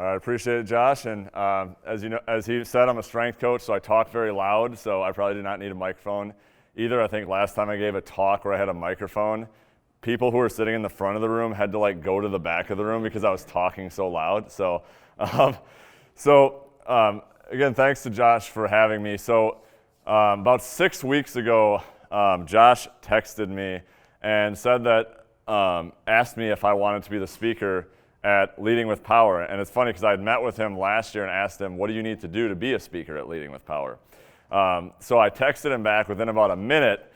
I appreciate it, Josh. And as you know, as he said, I'm a strength coach, so I talk very loud. So I probably do not need a microphone either. I think last time I gave a talk where I had a microphone, people who were sitting in the front of the room had to like go to the back of the room because I was talking so loud. So, again, thanks to Josh for having me. So about 6 weeks ago, Josh texted me and said that, asked me if I wanted to be the speaker at Leading with Power. And it's funny because I had met with him last year and asked him, what do you need to do to be a speaker at Leading with Power? So I texted him back within about a minute.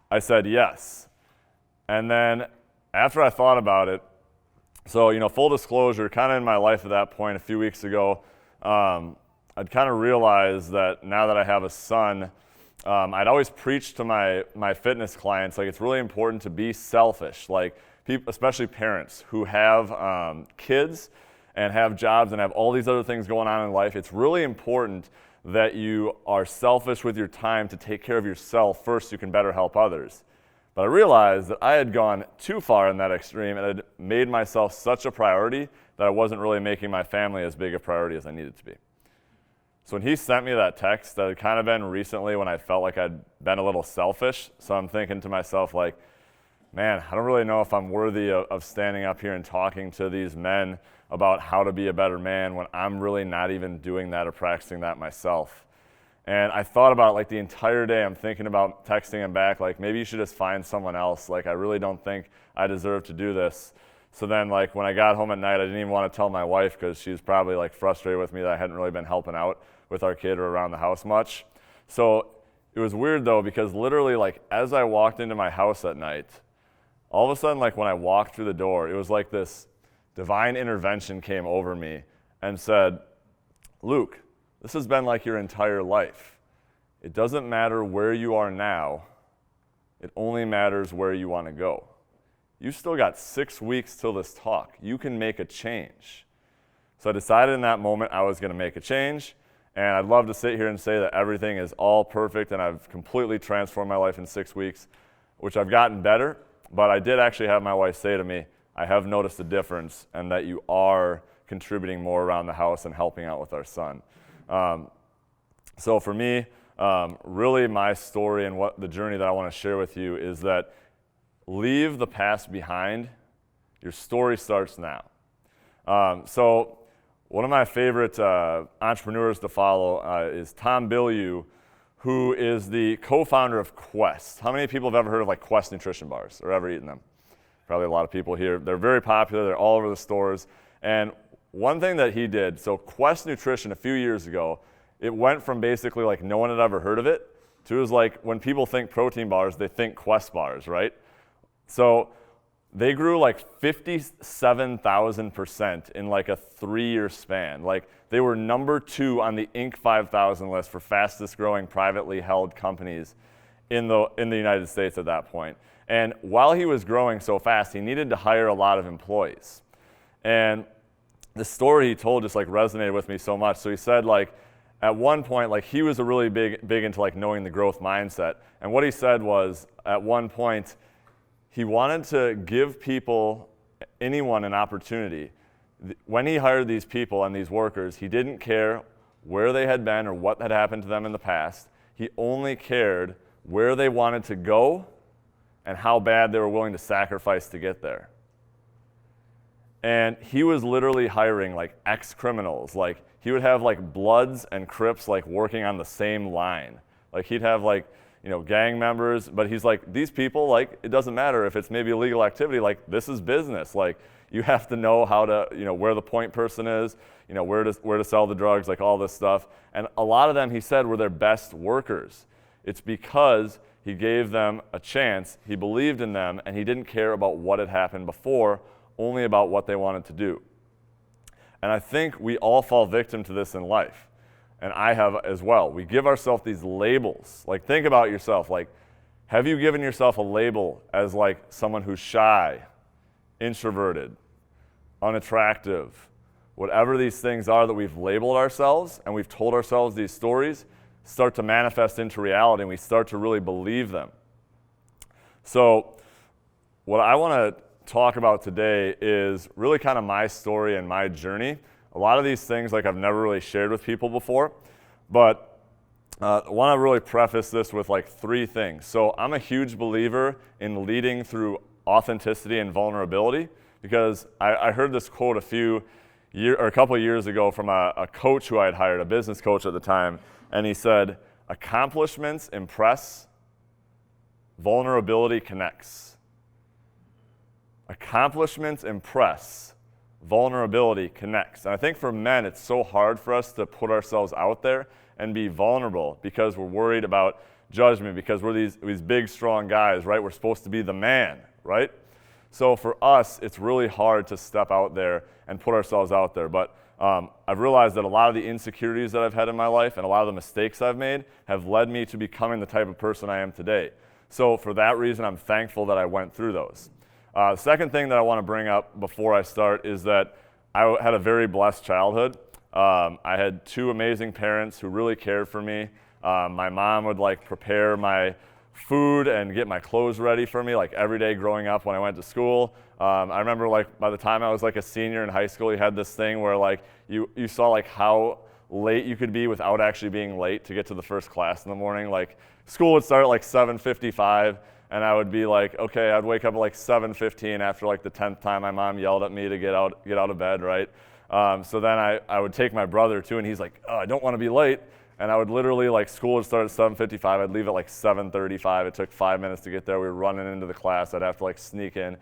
I said yes. And then after I thought about it, so, full disclosure, kind of in my life at that point a few weeks ago, I'd kind of realized that now that I have a son, I'd always preach to my fitness clients, like it's really important to be selfish, like people, especially parents who have kids and have jobs and have all these other things going on in life. It's really important that you are selfish with your time to take care of yourself first so you can better help others. But I realized that I had gone too far in that extreme and had made myself such a priority that I wasn't really making my family as big a priority as I needed to be. So when he sent me that text, that had kind of been recently when I felt like I'd been a little selfish. So I'm thinking to myself, like, man, I don't really know if I'm worthy of standing up here and talking to these men about how to be a better man when I'm really not even doing that or practicing that myself. And I thought about it like the entire day. I'm thinking about texting him back, like, maybe you should just find someone else. Like, I really don't think I deserve to do this. So then, like, when I got home at night, I didn't even want to tell my wife because she was probably, like, frustrated with me that I hadn't really been helping out with our kid or around the house much. So it was weird, though, because literally, like, as I walked into my house at night, all of a sudden, like, when I walked through the door, it was like this divine intervention came over me and said, Luke, this has been like your entire life. It doesn't matter where you are now. It only matters where you want to go. You still got 6 weeks till this talk. You can make a change. So I decided in that moment I was going to make a change, and I'd love to sit here and say that everything is all perfect and I've completely transformed my life in 6 weeks, which I've gotten better, but I did actually have my wife say to me, I have noticed a difference and that you are contributing more around the house and helping out with our son. So for me, really my story and what the journey that I want to share with you is that leave the past behind. Your story starts now. So one of my favorite entrepreneurs to follow is Tom Bilyeu, who is the co-founder of Quest. How many people have ever heard of like Quest nutrition bars or ever eaten them? Probably a lot of people here. They're very popular. They're all over the stores. And one thing that he did, so Quest Nutrition a few years ago, it went from basically like no one had ever heard of it to it was like when people think protein bars, they think Quest bars, right? So they grew like 57,000% in like a 3-year span. Like they were number 2 on the Inc. 5000 list for fastest growing privately held companies in the United States at that point. And while he was growing so fast, he needed to hire a lot of employees. And the story he told just like resonated with me so much. So he said like at one point, like he was a really big into like knowing the growth mindset. And what he said was at one point, he wanted to give people, anyone, an opportunity. When he hired these people and these workers, he didn't care where they had been or what had happened to them in the past. He only cared where they wanted to go and how bad they were willing to sacrifice to get there. And he was literally hiring like ex-criminals. Like he would have like Bloods and Crips like working on the same line. Like he'd have like, gang members, but he's like, these people, like, it doesn't matter if it's maybe illegal activity, like this is business. Like you have to know how to, where the point person is, where to sell the drugs, like all this stuff. And a lot of them, he said, were their best workers. It's because he gave them a chance, he believed in them, and he didn't care about what had happened before, only about what they wanted to do. And I think we all fall victim to this in life. And I have as well. We give ourselves these labels. Like think about yourself. Like, have you given yourself a label as like someone who's shy, introverted, unattractive, whatever these things are that we've labeled ourselves and we've told ourselves these stories start to manifest into reality and we start to really believe them. So what I want to talk about today is really kind of my story and my journey a lot of these things like I've never really shared with people before, but I want to really preface this with like 3 things. So I'm a huge believer in leading through authenticity and vulnerability, because I heard this quote a couple of years ago from a coach who I had hired, a business coach at the time, and he said, "Accomplishments impress, vulnerability connects." Accomplishments impress, vulnerability connects. And I think for men, it's so hard for us to put ourselves out there and be vulnerable because we're worried about judgment, because we're these big, strong guys, right? We're supposed to be the man, right? So for us, it's really hard to step out there and put ourselves out there. But I've realized that a lot of the insecurities that I've had in my life and a lot of the mistakes I've made have led me to becoming the type of person I am today. So for that reason, I'm thankful that I went through those. The second thing that I want to bring up before I start is that I had a very blessed childhood. I had 2 amazing parents who really cared for me. My mom would like prepare my food and get my clothes ready for me like every day growing up when I went to school. I remember like by the time I was like a senior in high school, you had this thing where like you saw like how late you could be without actually being late to get to the first class in the morning. Like school would start at like 7:55, and I would be like, okay, I'd wake up at like 7:15 after like the 10th time my mom yelled at me to get out of bed, right? So then I would take my brother too, and he's like, oh, I don't want to be late. And I would literally, like, school would start at 7:55. I'd leave at like 7:35. It took 5 minutes to get there. We were running into the class. I'd have to like sneak in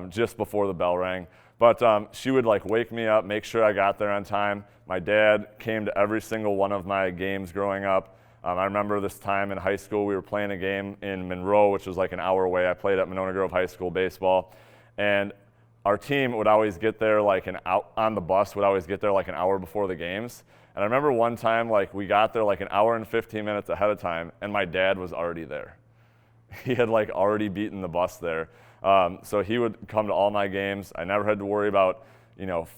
just before the bell rang. But she would like wake me up, make sure I got there on time. My dad came to every single one of my games growing up. I remember this time in high school, we were playing a game in Monroe, which was like an hour away. I played at Monona Grove High School baseball. And our team would always get there like on the bus, would always get there like an hour before the games. And I remember one time, like, we got there like an hour and 15 minutes ahead of time, and my dad was already there. He had like already beaten the bus there. So he would come to all my games. I never had to worry about,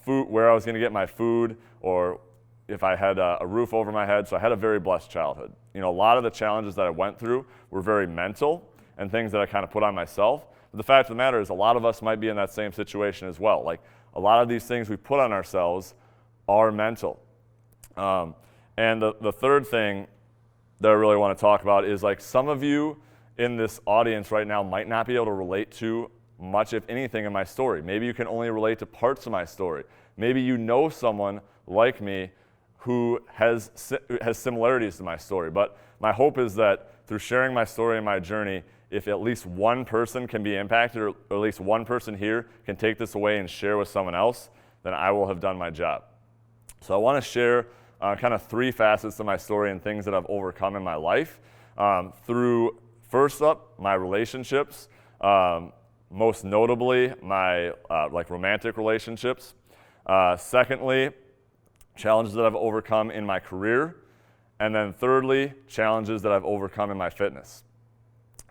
food, where I was gonna get my food, or if I had a roof over my head. So I had a very blessed childhood. A lot of the challenges that I went through were very mental and things that I kind of put on myself. But the fact of the matter is a lot of us might be in that same situation as well. Like a lot of these things we put on ourselves are mental. And the third thing that I really want to talk about is like some of you in this audience right now might not be able to relate to much, if anything, in my story. Maybe you can only relate to parts of my story. Maybe you know someone like me who has similarities to my story. But my hope is that through sharing my story and my journey, if at least one person can be impacted, or at least one person here can take this away and share with someone else, then I will have done my job. So I want to share kind of 3 facets of my story and things that I've overcome in my life through, first up, my relationships, most notably my like romantic relationships. Secondly, challenges that I've overcome in my career. And then thirdly, challenges that I've overcome in my fitness.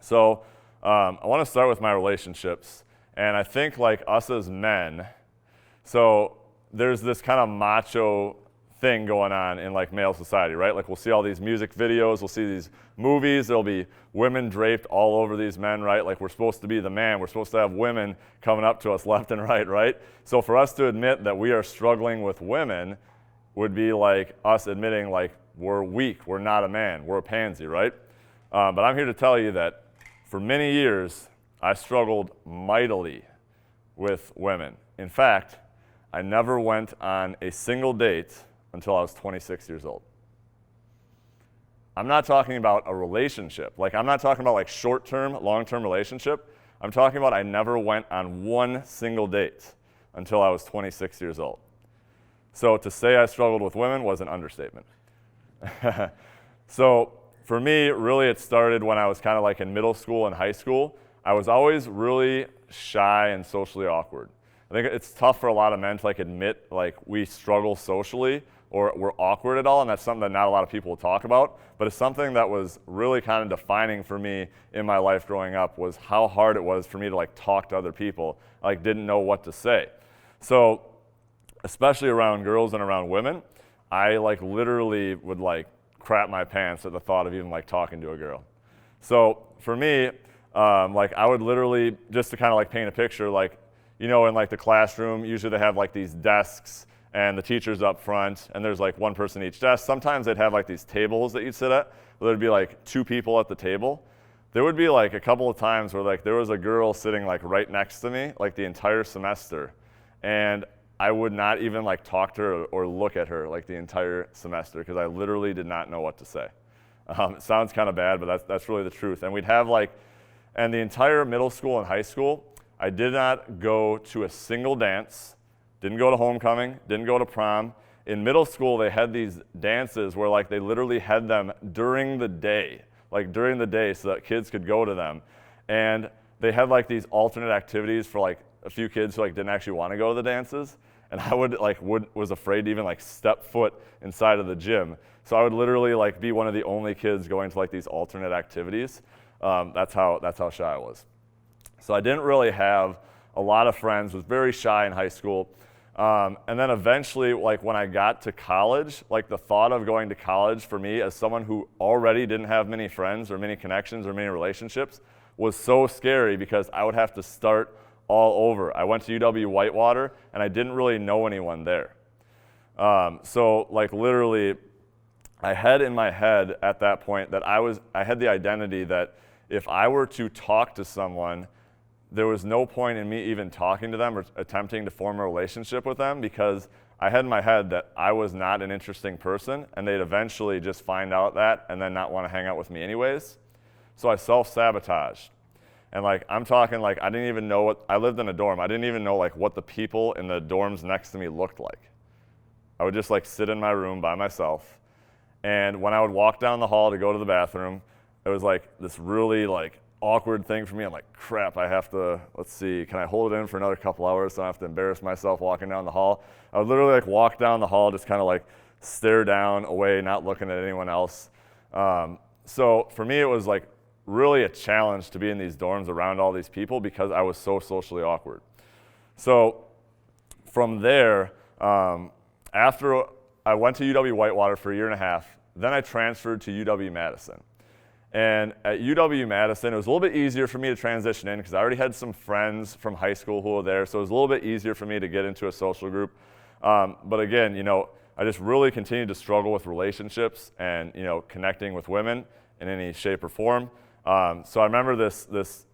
So I want to start with my relationships. And I think like us as men, so there's this kind of macho thing going on in like male society, right? Like we'll see all these music videos, we'll see these movies, there'll be women draped all over these men, right? Like we're supposed to be the man, we're supposed to have women coming up to us left and right? So for us to admit that we are struggling with women would be like us admitting like we're weak, we're not a man, we're a pansy, right? But I'm here to tell you that for many years, I struggled mightily with women. In fact, I never went on a single date until I was 26 years old. I'm not talking about a relationship. Like, I'm not talking about like short-term, long-term relationship. I'm talking about I never went on one single date until I was 26 years old. So to say I struggled with women was an understatement. So for me, really it started when I was kind of like in middle school and high school. I was always really shy and socially awkward. I think it's tough for a lot of men to like admit like we struggle socially or we're awkward at all, and that's something that not a lot of people will talk about, but it's something that was really kind of defining for me in my life growing up, was how hard it was for me to like talk to other people. I like didn't know what to say. So especially around girls and around women, I like literally would like crap my pants at the thought of even like talking to a girl. So for me, like I would literally, just to kind of like paint a picture, like, in like the classroom, usually they have like these desks, and the teacher's up front, and there's like one person at each desk. Sometimes they'd have like these tables that you'd sit at, where there'd be like 2 people at the table. There would be like a couple of times where like there was a girl sitting like right next to me like the entire semester, and I would not even like talk to her or look at her like the entire semester because I literally did not know what to say. It sounds kind of bad, but that's really the truth. And we'd have like, and the entire middle school and high school, I did not go to a single dance, didn't go to homecoming, didn't go to prom. In middle school, they had these dances where like they literally had them during the day so that kids could go to them. And they had like these alternate activities for like a few kids who like didn't actually want to go to the dances. And I was afraid to even like step foot inside of the gym. So I would literally like be one of the only kids going to like these alternate activities. That's how shy I was. So I didn't really have a lot of friends, was very shy in high school. And then eventually, like when I got to college, like the thought of going to college for me as someone who already didn't have many friends or many connections or many relationships was so scary because I would have to start all over. I went to UW-Whitewater and I didn't really know anyone there. So like literally, I had in my head at that point that I had the identity that if I were to talk to someone, there was no point in me even talking to them or attempting to form a relationship with them because I had in my head that I was not an interesting person and they'd eventually just find out that and then not want to hang out with me anyways. So I self-sabotaged. And like, I'm talking like, I didn't even know I lived in a dorm. I didn't even know like what the people in the dorms next to me looked like. I would just like sit in my room by myself. And when I would walk down the hall to go to the bathroom, it was like this really like awkward thing for me. I'm like, crap, I have to, let's see, can I hold it in for another couple hours so I don't have to embarrass myself walking down the hall? I would literally like walk down the hall, just kind of like stare down away, not looking at anyone else. So for me, it was like really a challenge to be in these dorms around all these people because I was so socially awkward. So from there, after I went to UW-Whitewater for a year and a half, then I transferred to UW-Madison. And at UW-Madison, it was a little bit easier for me to transition in because I already had some friends from high school who were there, so it was a little bit easier for me to get into a social group. But again, I just really continued to struggle with relationships and, connecting with women in any shape or form. So I remember this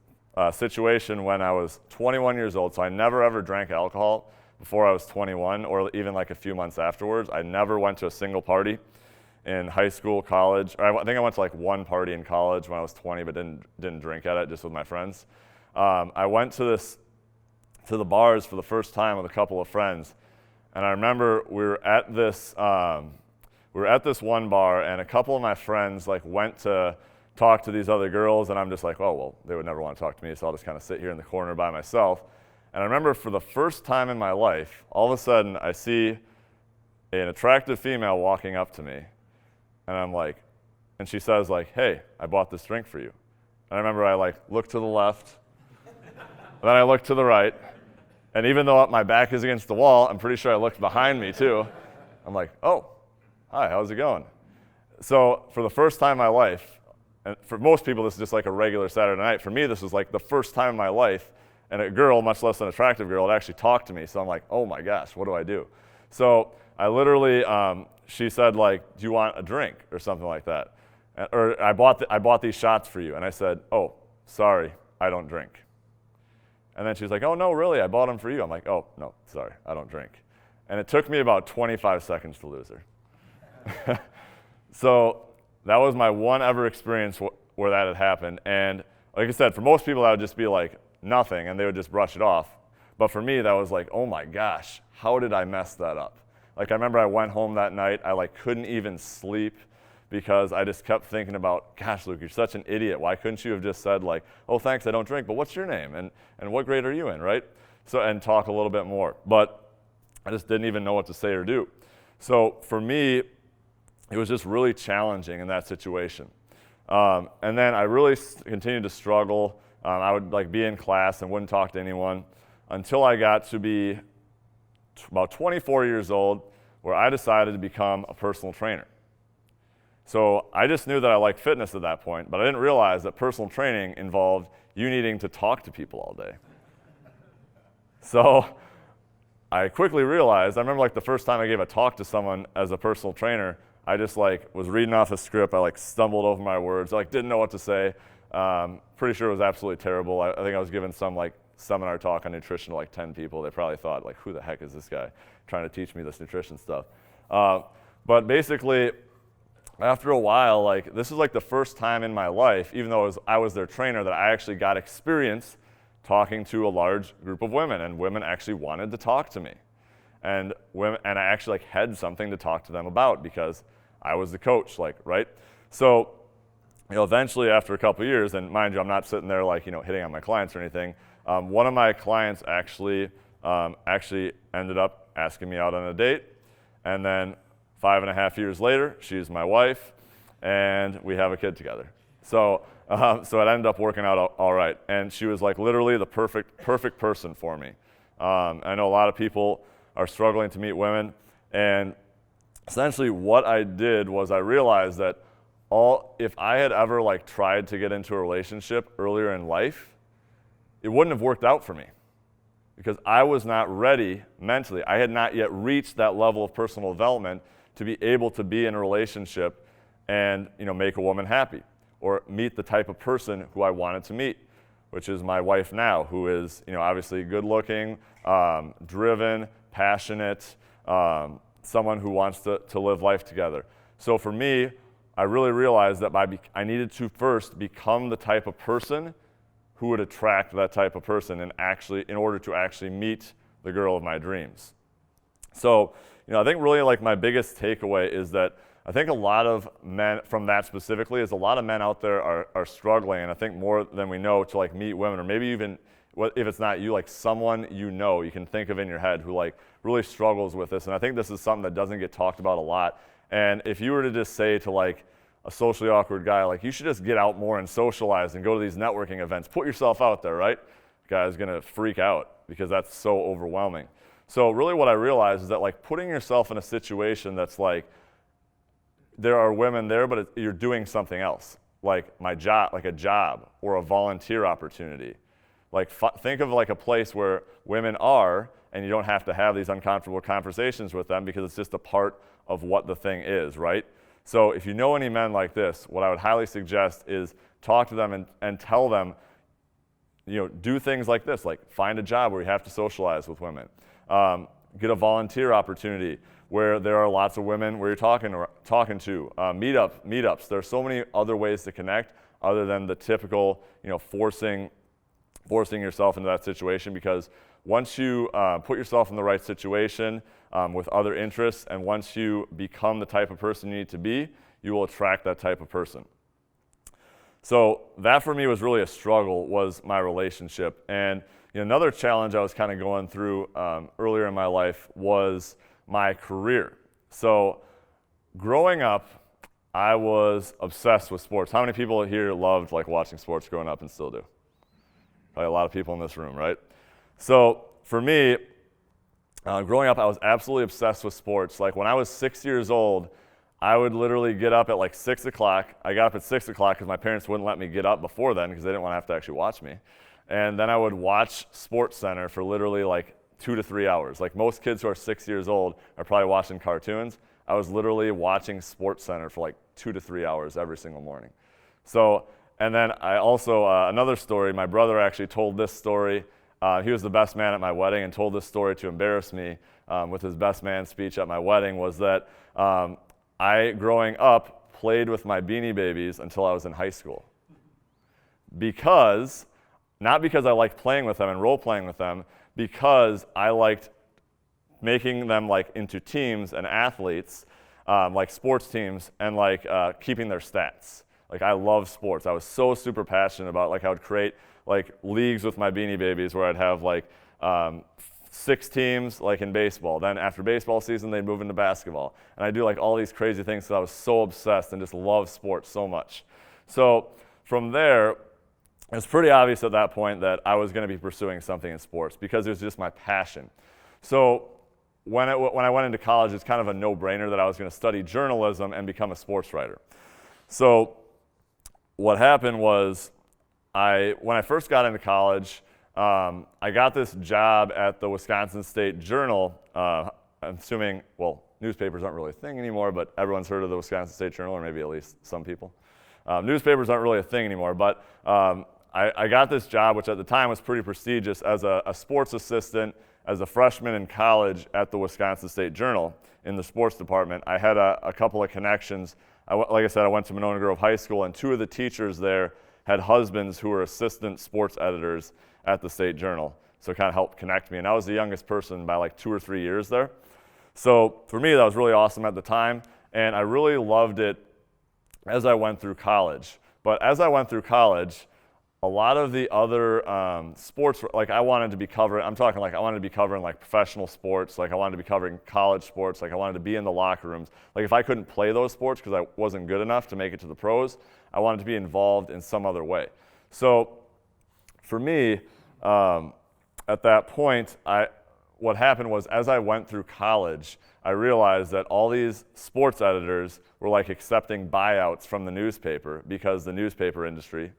situation when I was 21 years old, so I never ever drank alcohol before I was 21 or even like a few months afterwards. I never went to a single party in high school, college. Or I think I went to like one party in college when I was 20, but didn't drink at it, just with my friends. I went to the bars for the first time with a couple of friends, and I remember we were at this one bar, and a couple of my friends like went to talk to these other girls, and I'm just like, oh well, they would never want to talk to me, so I'll just kind of sit here in the corner by myself. And I remember for the first time in my life, all of a sudden I see an attractive female walking up to me. And I'm like, and she says like, hey, I bought this drink for you. And I remember I like looked to the left, then I looked to the right, and even though my back is against the wall, I'm pretty sure I looked behind me too. I'm like, oh, hi, how's it going? So for the first time in my life, and for most people this is just like a regular Saturday night, for me this was like the first time in my life, and a girl, much less an attractive girl, had actually talked to me. So I'm like, oh my gosh, what do I do? So I literally, she said like, do you want a drink or something like that? Or I bought these shots for you. And I said, oh, sorry, I don't drink. And then she's like, oh no, really, I bought them for you. I'm like, oh, no, sorry, I don't drink. And it took me about 25 seconds to lose her. So that was my one ever experience where that had happened. And like I said, for most people that would just be like nothing and they would just brush it off. But for me, that was like, oh my gosh, how did I mess that up? Like I remember I went home that night, I like couldn't even sleep because I just kept thinking about, gosh, Luke, you're such an idiot. Why couldn't you have just said like, oh, thanks, I don't drink, but what's your name? And what grade are you in, right? So, and talk a little bit more. But I just didn't even know what to say or do. So for me, it was just really challenging in that situation. And then I really continued to struggle. I would like be in class and wouldn't talk to anyone until I got to be about 24 years old, where I decided to become a personal trainer. So I just knew that I liked fitness at that point, but I didn't realize that personal training involved you needing to talk to people all day. So I quickly realized, I remember like the first time I gave a talk to someone as a personal trainer, I just like was reading off a script. I like stumbled over my words. I like didn't know what to say. Pretty sure it was absolutely terrible. I think I was giving some like seminar talk on nutrition to like 10 people. They probably thought like, who the heck is this guy trying to teach me this nutrition stuff? But basically, after a while, like this is like the first time in my life, even though I was their trainer, that I actually got experience talking to a large group of women, and women actually wanted to talk to me. And I actually like had something to talk to them about because I was the coach, like, right? So, eventually after a couple of years, and mind you, I'm not sitting there like, hitting on my clients or anything. One of my clients actually ended up asking me out on a date, and then 5.5 years later, she's my wife, and we have a kid together. So it ended up working out all right, and she was like literally the perfect person for me. I know a lot of people are struggling to meet women, and essentially what I did was I realized that if I had ever like tried to get into a relationship earlier in life, it wouldn't have worked out for me because I was not ready mentally. I had not yet reached that level of personal development to be able to be in a relationship and make a woman happy or meet the type of person who I wanted to meet, which is my wife now, who is obviously good looking, driven, passionate, someone who wants to live life together. So for me, I really realized that I needed to first become the type of person who would attract that type of person in order to actually meet the girl of my dreams. So, I think really like my biggest takeaway is that I think a lot of men, from that specifically, is a lot of men out there are struggling, and I think more than we know, to like meet women, or maybe even if it's not you, like someone you can think of in your head who like really struggles with this. And I think this is something that doesn't get talked about a lot. And if you were to just say to like a socially awkward guy, like you should just get out more and socialize and go to these networking events, put yourself out there, right? The guy's gonna freak out because that's so overwhelming. So really what I realized is that like putting yourself in a situation that's like, there are women there, but you're doing something else, like my job, like a job or a volunteer opportunity. Like think of like a place where women are, and you don't have to have these uncomfortable conversations with them because it's just a part of what the thing is, right? So if you know any men like this, what I would highly suggest is talk to them and tell them, do things like this, like find a job where you have to socialize with women. Get a volunteer opportunity where there are lots of women where you're talking to. Meetups. There are so many other ways to connect other than the typical, forcing yourself into that situation, because once you put yourself in the right situation with other interests, and once you become the type of person you need to be, you will attract that type of person. So that for me was really a struggle, was my relationship. And another challenge I was kind of going through earlier in my life was my career. So growing up, I was obsessed with sports. How many people here loved like watching sports growing up and still do? Probably a lot of people in this room, right? So for me, growing up, I was absolutely obsessed with sports. Like when I was 6 years old, I would literally get up at like 6 o'clock. I got up at 6 o'clock because my parents wouldn't let me get up before then because they didn't want to have to actually watch me. And then I would watch SportsCenter for literally like 2 to 3 hours. Like most kids who are 6 years old are probably watching cartoons. I was literally watching SportsCenter for like 2 to 3 hours every single morning. So, and then I also, another story, my brother actually told this story. He was the best man at my wedding and told this story to embarrass me with his best man speech at my wedding, was that I, growing up, played with my Beanie Babies until I was in high school. Not because I liked playing with them and role-playing with them, because I liked making them like into teams and athletes, like sports teams, and like keeping their stats. Like I love sports. I was so super passionate about, like I would create like leagues with my Beanie Babies where I'd have like 6 teams like in baseball. Then after baseball season, they'd move into basketball. And I'd do like all these crazy things because I was so obsessed and just loved sports so much. So from there, it was pretty obvious at that point that I was going to be pursuing something in sports because it was just my passion. So when I went into college, it's kind of a no-brainer that I was going to study journalism and become a sports writer. So what happened was, when I first got into college, I got this job at the Wisconsin State Journal. I'm assuming, well, newspapers aren't really a thing anymore, but everyone's heard of the Wisconsin State Journal, or maybe at least some people. Newspapers aren't really a thing anymore, but I got this job, which at the time was pretty prestigious, as a sports assistant as a freshman in college at the Wisconsin State Journal in the sports department. I had a couple of connections. Like I said, I went to Monona Grove High School, and two of the teachers there had husbands who were assistant sports editors at the State Journal, so it kind of helped connect me. And I was the youngest person by like 2 or 3 years there. So for me, that was really awesome at the time, and I really loved it as I went through college. But as I went through college, a lot of the other sports, like I wanted to be covering, I'm talking like I wanted to be covering like professional sports, like I wanted to be covering college sports, like I wanted to be in the locker rooms. Like if I couldn't play those sports because I wasn't good enough to make it to the pros, I wanted to be involved in some other way. So for me, at that point, what happened was as I went through college, I realized that all these sports editors were like accepting buyouts from the newspaper because the newspaper industry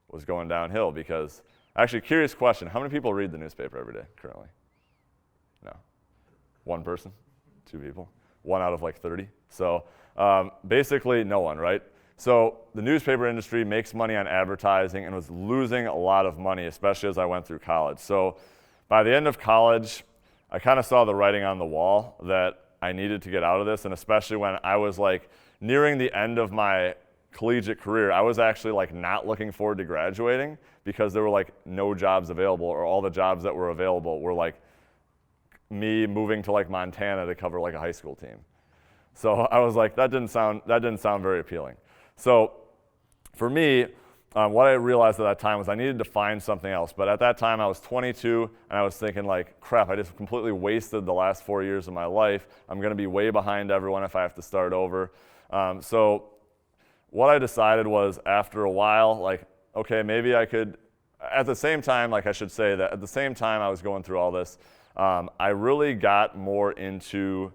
was going downhill. Because, actually, curious question, how many people read the newspaper every day currently? No. One person? 2 people? 1 out of like 30? So basically no one, right? So the newspaper industry makes money on advertising and was losing a lot of money, especially as I went through college. So by the end of college, I kind of saw the writing on the wall that I needed to get out of this, and especially when I was like nearing the end of my collegiate career, I was actually like not looking forward to graduating because there were like no jobs available, or all the jobs that were available were like me moving to like Montana to cover like a high school team. So I was like, that didn't sound very appealing. So for me, what I realized at that time was I needed to find something else. But at that time, I was 22, and I was thinking like, crap, I just completely wasted the last 4 years of my life. I'm going to be way behind everyone if I have to start over. So what I decided was, after a while, like, okay, maybe I could, at the same time, like I should say that at the same time I was going through all this, I really got more into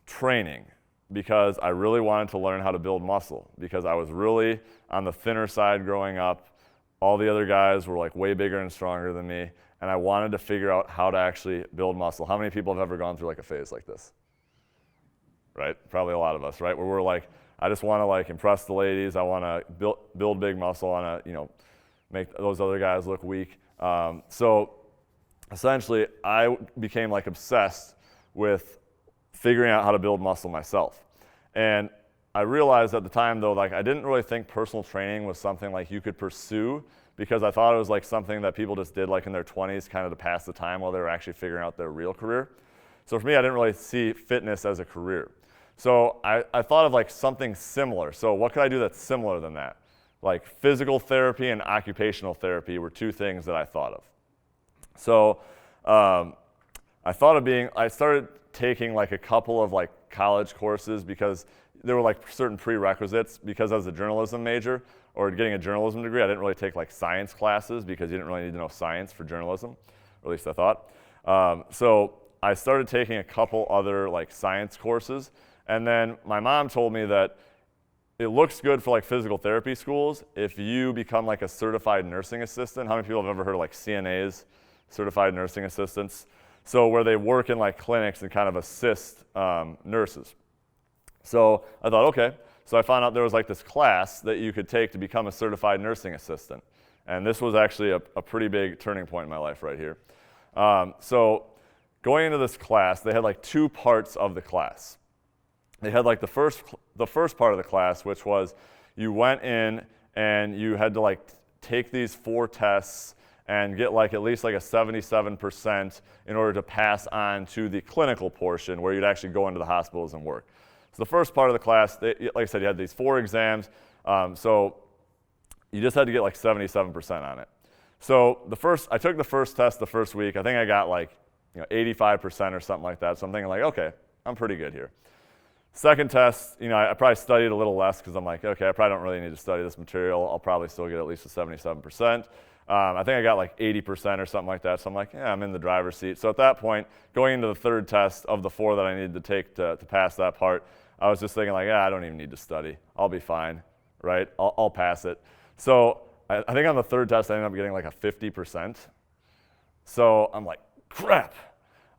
training because I really wanted to learn how to build muscle, because I was really on the thinner side growing up. All the other guys were like way bigger and stronger than me, and I wanted to figure out how to actually build muscle. How many people have ever gone through like a phase like this? Right? Probably a lot of us, right? Where we're like, I just want to like impress the ladies. I want to build big muscle. I want to, make those other guys look weak. So essentially, I became like obsessed with figuring out how to build muscle myself. And I realized at the time, though, like I didn't really think personal training was something like you could pursue, because I thought it was like something that people just did like in their 20s kind of to pass the time while they were actually figuring out their real career. So for me, I didn't really see fitness as a career. So I thought of like something similar. So what could I do that's similar than that? Like physical therapy and occupational therapy were two things that I thought of. So I started taking like a couple of like college courses, because there were like certain prerequisites, because I was a journalism major, or getting a journalism degree, I didn't really take like science classes because you didn't really need to know science for journalism, or at least I thought. So I started taking a couple other like science courses. And then my mom told me that it looks good for like physical therapy schools if you become like a certified nursing assistant. How many people have ever heard of like CNAs, certified nursing assistants? So where they work in like clinics and kind of assist nurses. So I thought, okay. So I found out there was like this class that you could take to become a certified nursing assistant. And this was actually a pretty big turning point in my life right here. So going into this class, they had like 2 parts of the class. They had like the first part of the class, which was you went in and you had to like take these 4 tests and get like at least like a 77% in order to pass on to the clinical portion, where you'd actually go into the hospitals and work. So the first part of the class, like I said, you had these 4 exams, so you just had to get like 77% on it. So I took the first test the first week. I think I got like 85% or something like that. So I'm thinking like, okay, I'm pretty good here. Second test, I probably studied a little less, because I'm like, okay, I probably don't really need to study this material. I'll probably still get at least a 77%. I think I got like 80% or something like that. So I'm like, yeah, I'm in the driver's seat. So at that point, going into the third test of the 4 that I needed to take to pass that part, I was just thinking like, I don't even need to study. I'll be fine, right? I'll pass it. So I think on the third test, I ended up getting like a 50%. So I'm like, crap,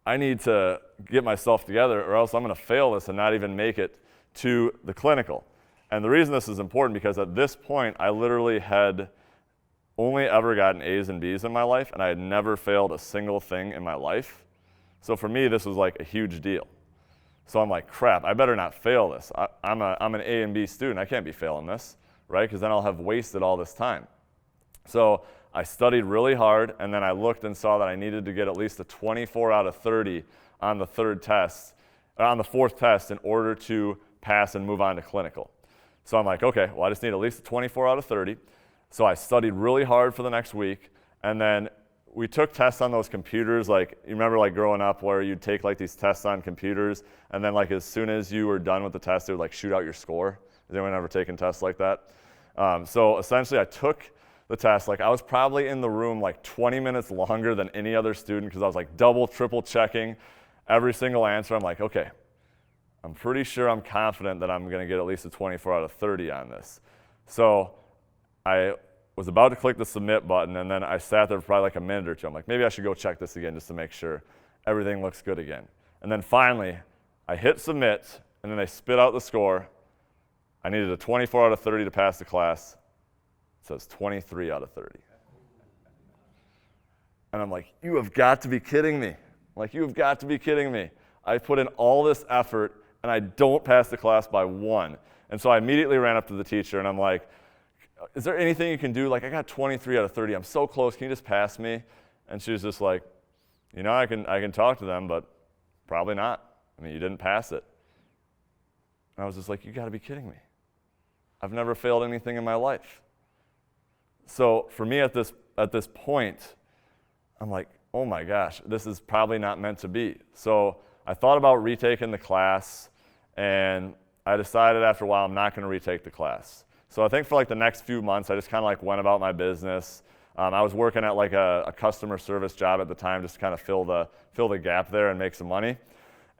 I need to get myself together or else I'm going to fail this and not even make it to the clinical. And the reason this is important because at this point, I literally had only ever gotten A's and B's in my life, and I had never failed a single thing in my life. So for me, this was like a huge deal. So I'm like, crap, I better not fail this. I'm an A and B student. I can't be failing this, right? Because then I'll have wasted all this time. So I studied really hard, and then I looked and saw that I needed to get at least a 24 out of 30 on the fourth test in order to pass and move on to clinical. So I'm like, okay, well, I just need at least a 24 out of 30. So I studied really hard for the next week, and then we took tests on those computers. Like, you remember like growing up where you'd take like these tests on computers, and then like as soon as you were done with the test, it would like shoot out your score? Has anyone ever taken tests like that? So essentially I took the test. Like I was probably in the room like 20 minutes longer than any other student because I was like double, triple checking every single answer. I'm like, okay, I'm pretty sure I'm confident that I'm going to get at least a 24 out of 30 on this. So I was about to click the submit button, and then I sat there for probably like a minute or two. I'm like, maybe I should go check this again just to make sure everything looks good again. And then finally, I hit submit, and then they spit out the score. I needed a 24 out of 30 to pass the class. It says 23 out of 30. And I'm like, you have got to be kidding me. Like, you have got to be kidding me. I put in all this effort, and I don't pass the class by 1. And so I immediately ran up to the teacher, and I'm like, is there anything you can do? Like, I got 23 out of 30. I'm so close. Can you just pass me? And she was just like, you know, I can talk to them, but probably not. I mean, you didn't pass it. And I was just like, you got to be kidding me. I've never failed anything in my life. So for me at this point, I'm like, oh my gosh, this is probably not meant to be. So I thought about retaking the class, and I decided after a while I'm not going to retake the class. So I think for like the next few months, I just kind of like went about my business. I was working at like a customer service job at the time just to kind of fill the gap there and make some money.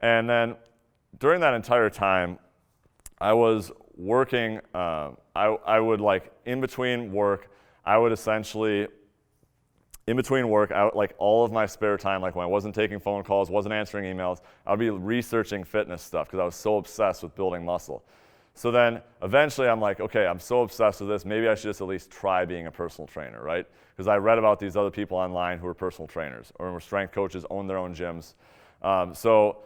And then during that entire time, I was working, I would like in between work, like all of my spare time, like when I wasn't taking phone calls, wasn't answering emails, I would be researching fitness stuff because I was so obsessed with building muscle. So then eventually I'm like, okay, I'm so obsessed with this, maybe I should just at least try being a personal trainer, right? Because I read about these other people online who were personal trainers or were strength coaches, owned their own gyms. So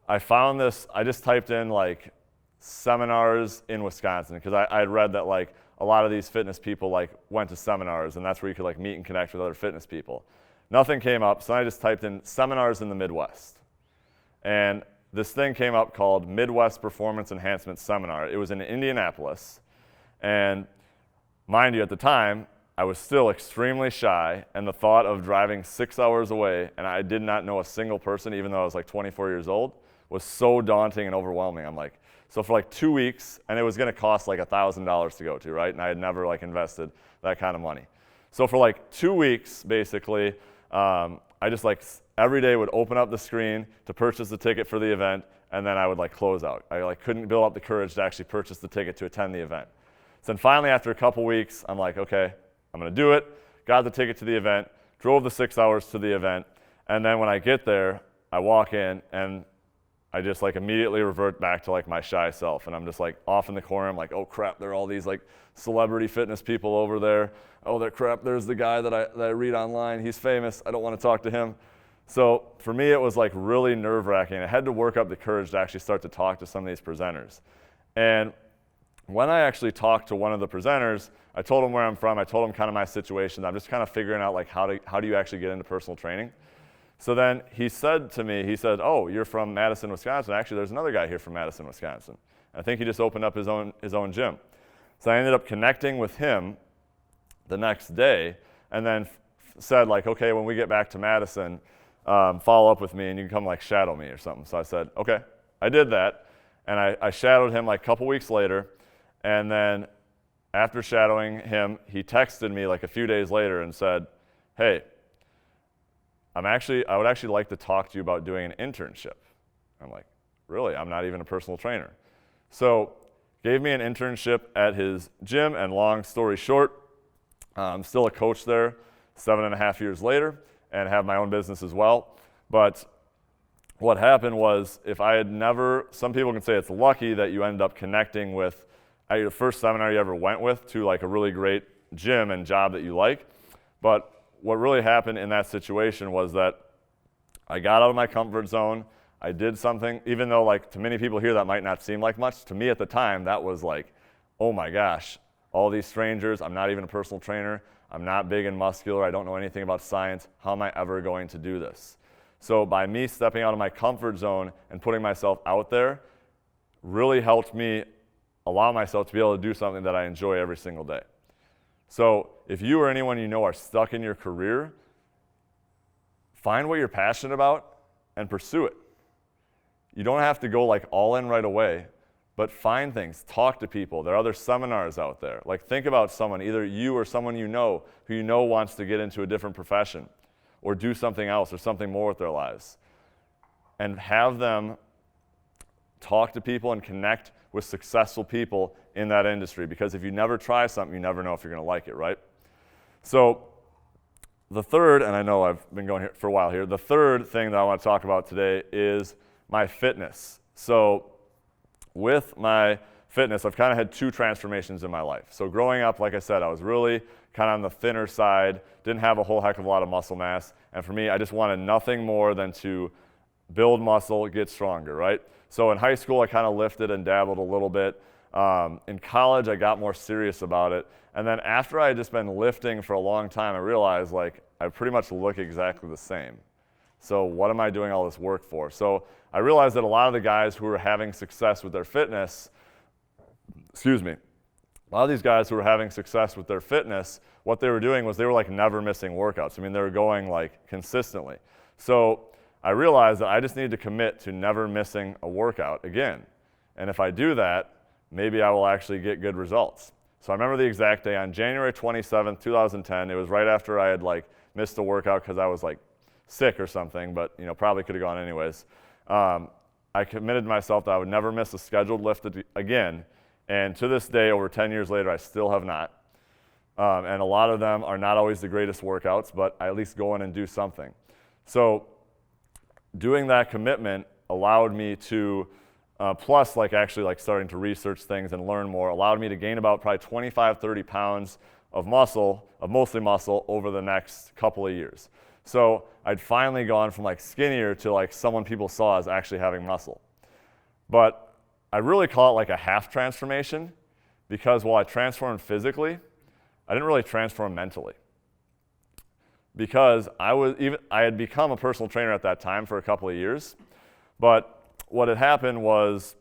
I found this, I just typed in like seminars in Wisconsin because I had read that like a lot of these fitness people like went to seminars, and that's where you could like meet and connect with other fitness people. Nothing came up, so I just typed in seminars in the Midwest. And this thing came up called Midwest Performance Enhancement Seminar. It was in Indianapolis. And mind you, at the time, I was still extremely shy, and the thought of driving 6 hours away, and I did not know a single person, even though I was like 24 years old, was so daunting and overwhelming. I'm like, so for like 2 weeks, and it was going to cost like $1,000 to go to, right? And I had never like invested that kind of money. So for like 2 weeks, basically, I just like every day would open up the screen to purchase the ticket for the event, and then I would like close out. I like couldn't build up the courage to actually purchase the ticket to attend the event. So then finally, after a couple weeks, I'm like, okay, I'm going to do it. Got the ticket to the event, drove the 6 hours to the event, and then when I get there, I walk in, and I just like immediately revert back to like my shy self, and I'm just like off in the corner. I'm like, oh crap, there are all these like celebrity fitness people over there. Oh, that crap, there's the guy that I read online. He's famous. I don't want to talk to him. So for me, it was like really nerve-wracking. I had to work up the courage to actually start to talk to some of these presenters. And when I actually talked to one of the presenters, I told him where I'm from. I told him kind of my situation. I'm just kind of figuring out like how do you actually get into personal training. So then he said to me, oh, you're from Madison, Wisconsin. Actually, there's another guy here from Madison, Wisconsin. I think he just opened up his own gym. So I ended up connecting with him the next day, and then said like, okay, when we get back to Madison, follow up with me and you can come like shadow me or something. So I said, okay. I did that, and I shadowed him like a couple weeks later, and then after shadowing him, he texted me like a few days later and said, hey, I would actually like to talk to you about doing an internship. I'm like, really? I'm not even a personal trainer. So gave me an internship at his gym, and long story short, I'm still a coach there 7.5 years later, and have my own business as well. But what happened was, if I had never, some people can say it's lucky that you end up connecting with, at your first seminar you ever went with, to like a really great gym and job that you like. But what really happened in that situation was that I got out of my comfort zone. I did something, even though like to many people here that might not seem like much. To me at the time, that was like, oh my gosh, all these strangers, I'm not even a personal trainer, I'm not big and muscular, I don't know anything about science, how am I ever going to do this? So by me stepping out of my comfort zone and putting myself out there really helped me allow myself to be able to do something that I enjoy every single day. So if you or anyone you know are stuck in your career, find what you're passionate about and pursue it. You don't have to go like all in right away, but find things, talk to people. There are other seminars out there. Like think about someone, either you or someone you know, who you know wants to get into a different profession or do something else or something more with their lives. And have them talk to people and connect with successful people in that industry. Because if you never try something, you never know if you're going to like it, right? So the third, and I know I've been going here for a while here, the third thing that I want to talk about today is my fitness. So with my fitness, I've kind of had two transformations in my life. So growing up, like I said, I was really kind of on the thinner side, didn't have a whole heck of a lot of muscle mass. And for me, I just wanted nothing more than to build muscle, get stronger, right? So in high school, I kind of lifted and dabbled a little bit. In college, I got more serious about it. And then after I had just been lifting for a long time, I realized like I pretty much look exactly the same. So what am I doing all this work for? So I realized that a lot of the guys who were having success with their fitness, a lot of these guys who were having success with their fitness, what they were doing was they were like never missing workouts. I mean, they were going like consistently. So I realized that I just needed to commit to never missing a workout again. And if I do that, maybe I will actually get good results. So I remember the exact day on January 27th, 2010. It was right after I had like missed a workout because I was like sick or something, but probably could have gone anyways. I committed to myself that I would never miss a scheduled lift again. And to this day, over 10 years later, I still have not. And a lot of them are not always the greatest workouts, but I at least go in and do something. So doing that commitment allowed me to, plus like actually like starting to research things and learn more, allowed me to gain about probably 25, 30 pounds of muscle, of mostly muscle, over the next couple of years. So I'd finally gone from like skinnier to like someone people saw as actually having muscle. But I really call it like a half transformation, because while I transformed physically, I didn't really transform mentally. Because I had become a personal trainer at that time for a couple of years, but what had happened was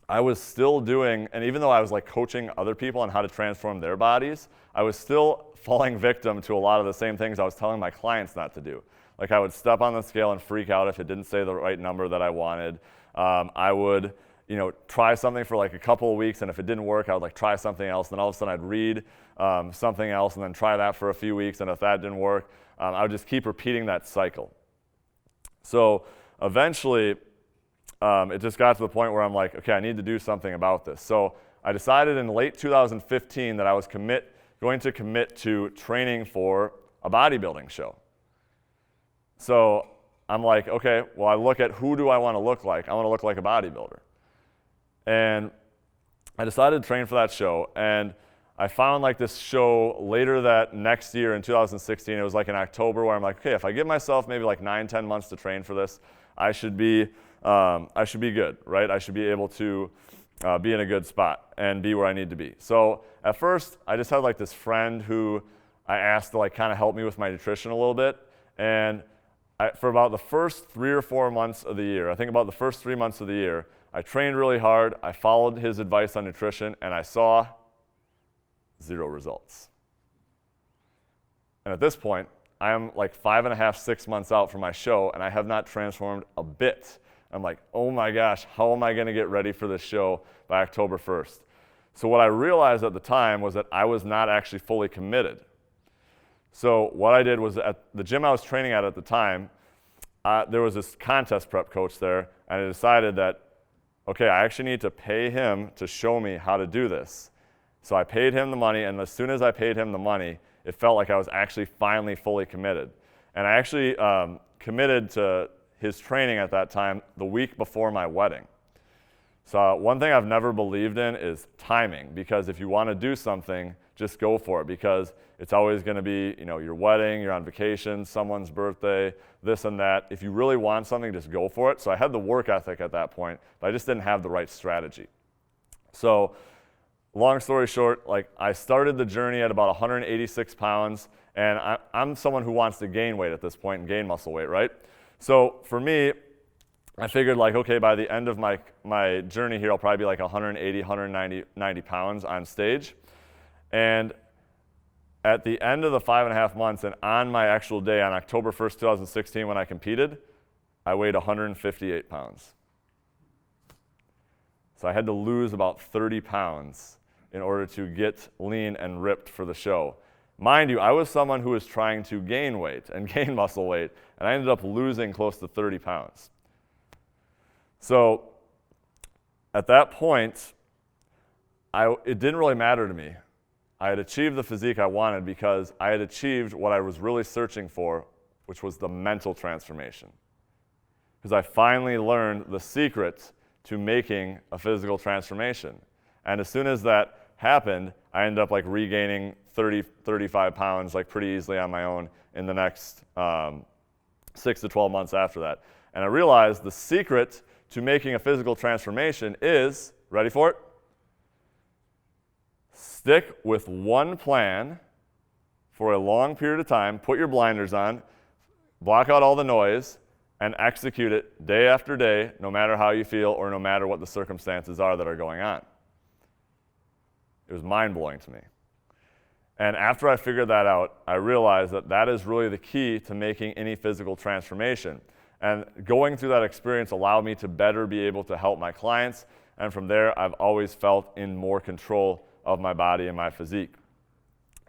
I was still doing, and even though I was like coaching other people on how to transform their bodies, I was still falling victim to a lot of the same things I was telling my clients not to do. Like I would step on the scale and freak out if it didn't say the right number that I wanted. I would try something for like a couple of weeks, and if it didn't work, I would like try something else. And then all of a sudden I'd read something else and then try that for a few weeks, and if that didn't work, I would just keep repeating that cycle. So eventually, it just got to the point where I'm like, okay, I need to do something about this. So I decided in late 2015 that I was going to commit to training for a bodybuilding show. So I'm like, okay, well, I look at who do I want to look like? I want to look like a bodybuilder. And I decided to train for that show, and I found like this show later that next year in 2016. It was like in October, where I'm like, okay, if I give myself maybe like 9-10 months to train for this, I should be good, right? I should be able to be in a good spot and be where I need to be. So at first, I just had like this friend who I asked to like kind of help me with my nutrition a little bit, and for about the first 3 or 4 months of the year, I think about the first 3 months of the year, I trained really hard, I followed his advice on nutrition, and I saw 0 results. And at this point, I am like 5.5, 6 months out from my show, and I have not transformed a bit. I'm like, oh my gosh, how am I going to get ready for this show by October 1st? So what I realized at the time was that I was not actually fully committed. So what I did was, at the gym I was training at the time, there was this contest prep coach there, and I decided that, okay, I actually need to pay him to show me how to do this. So I paid him the money, and as soon as I paid him the money, it felt like I was actually finally fully committed. And I actually committed to his training at that time the week before my wedding. So one thing I've never believed in is timing, because if you want to do something, just go for it, because it's always going to be, your wedding, you're on vacation, someone's birthday, this and that. If you really want something, just go for it. So I had the work ethic at that point, but I just didn't have the right strategy. So long story short, I started the journey at about 186 pounds, and I'm someone who wants to gain weight at this point and gain muscle weight, right? So for me, I figured okay, by the end of my journey here, I'll probably be 180, 190 pounds on stage. And at the end of the 5.5 months and on my actual day, on October 1st, 2016, when I competed, I weighed 158 pounds. So I had to lose about 30 pounds in order to get lean and ripped for the show. Mind you, I was someone who was trying to gain weight and gain muscle weight, and I ended up losing close to 30 pounds. So at that point, it didn't really matter to me. I had achieved the physique I wanted because I had achieved what I was really searching for, which was the mental transformation. Because I finally learned the secret to making a physical transformation. And as soon as that happened, I ended up regaining 30, 35 pounds pretty easily on my own in the next 6 to 12 months after that. And I realized the secret to making a physical transformation is, ready for it? Stick with one plan for a long period of time, put your blinders on, block out all the noise, and execute it day after day, no matter how you feel or no matter what the circumstances are that are going on. It was mind-blowing to me. And after I figured that out, I realized that that is really the key to making any physical transformation. And going through that experience allowed me to better be able to help my clients. And from there, I've always felt in more control of my body and my physique.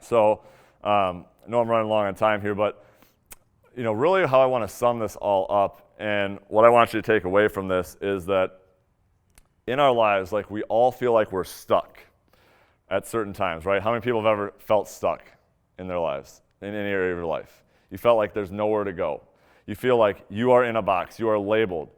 So I know I'm running long on time here, but really how I want to sum this all up, and what I want you to take away from this is that in our lives, we all feel like we're stuck at certain times, right? How many people have ever felt stuck in their lives, in any area of your life? You felt like there's nowhere to go. You feel like you are in a box, you are labeled.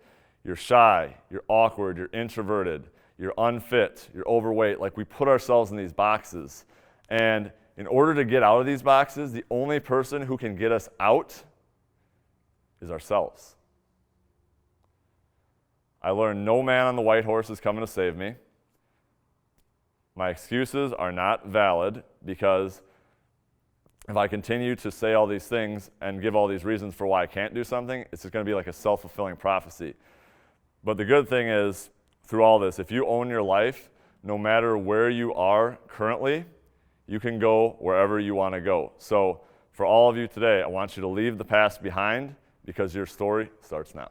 You're shy, you're awkward, you're introverted, you're unfit, you're overweight. We put ourselves in these boxes. And in order to get out of these boxes, the only person who can get us out is ourselves. I learned no man on the white horse is coming to save me. My excuses are not valid, because if I continue to say all these things and give all these reasons for why I can't do something, it's just going to be like a self-fulfilling prophecy. But the good thing is, through all this, if you own your life, no matter where you are currently, you can go wherever you want to go. So for all of you today, I want you to leave the past behind, because your story starts now.